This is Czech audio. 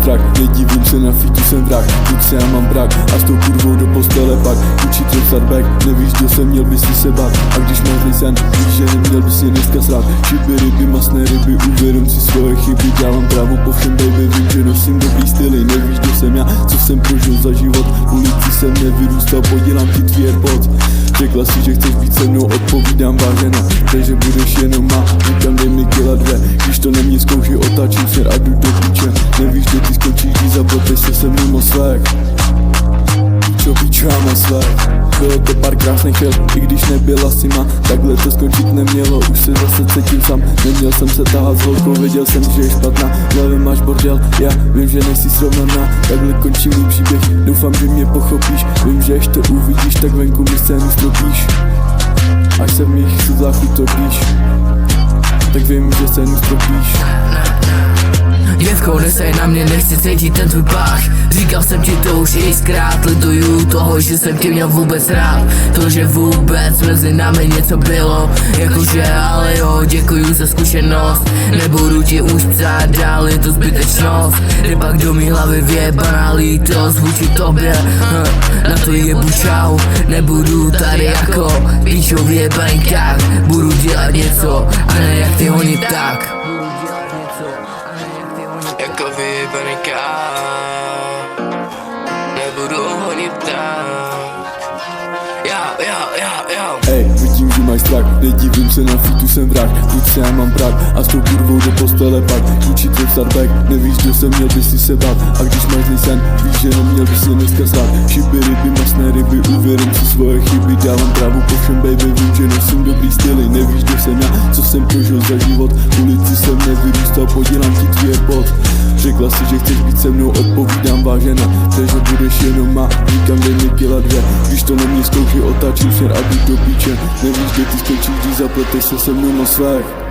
strach, nedivím se, na fitu jsem vrah. Buď se já mám brak a s tou kurvou do postele pak učitel starback, nevíš, kdo jsem, měl bys si se bát. A když máš sen, víš, že neměl bys je dneska srát. Šiby, ryby, masné ryby, uvědom si svoje chyby. Dělám právo po všem, baby, vím, že nosím dobrý styly. Nevíš, kdo jsem já, co jsem prožil za život. V ulici jsem nevyrůstal, podělám ti tvý AirPods. Řekla si, že chceš být se mnou, odpovídám vážená. Takže budeš jenom má, říkám dej mi kila 2. Když to na mě zkouší, otáčím směr a jdu do píče. Nevíš, kde ty skončíš, když zaploteš se mnou moc svek. Čo píču, já mám svek. Bylo to pár krásných chvil, i když nebyla si má. Takhle to skončit nemělo, už se zase cítím sám. Neměl jsem se tahat s holkou, věděl jsem, že je špatná. V hlavě máš bordel, já vím, že nejsi srovnaná. Takhle končí můj příběh, doufám, že mě pochopíš. Vím, že až to uvidíš, tak venku mi scénu stropíš. Až se v mých slzách utopíš, tak vím, že scénu stropíš. Děvko, nesej na mě, nechci cítit ten tvůj pách. Říkal jsem ti to už xkrát, lituju toho, že jsem tě měl vůbec rád. To, že vůbec mezi námi něco bylo, jakože ale jo, děkuju za zkušenost. Nebudu ti už psát dál, je to zbytečnost. Ryba, kdo mi hlavy věbaná lítost vůči tobě, na to jebu čau. Nebudu tady jako píčo v jebankách. Budu dělat něco a ne jak ty honit tak. Jako vyjebaný kák, nebudu honit tak. Ej, vidím, že máš strach, nedivím se, na fitu jsem vrah. Buď se já mám brak a s tou kurvou do postele pak učitel starback, nevíš, kdo jsem, měl bys si se bát. A když máš sen, víš, že neměl bys je dneska srát. Šiby, ryby, masné ryby, uvědom si svoje chyby. Dávám právu po všem, baby, vím, že nosím dobrý styly. Nevíš, kdo jsem já, co jsem prožil za život. V ulici jsem nevyrůstal, podělám ti tvý AirPods. Řekla si, že chceš být se mnou, odpovídám vážená. Takže budeš jenom má, říkám dej mi kila 2. Když to na mě zkouší, otáčím směr a jdu do píče. Nevíš, kde ty skončíš, když zapleteš se mnou na svek.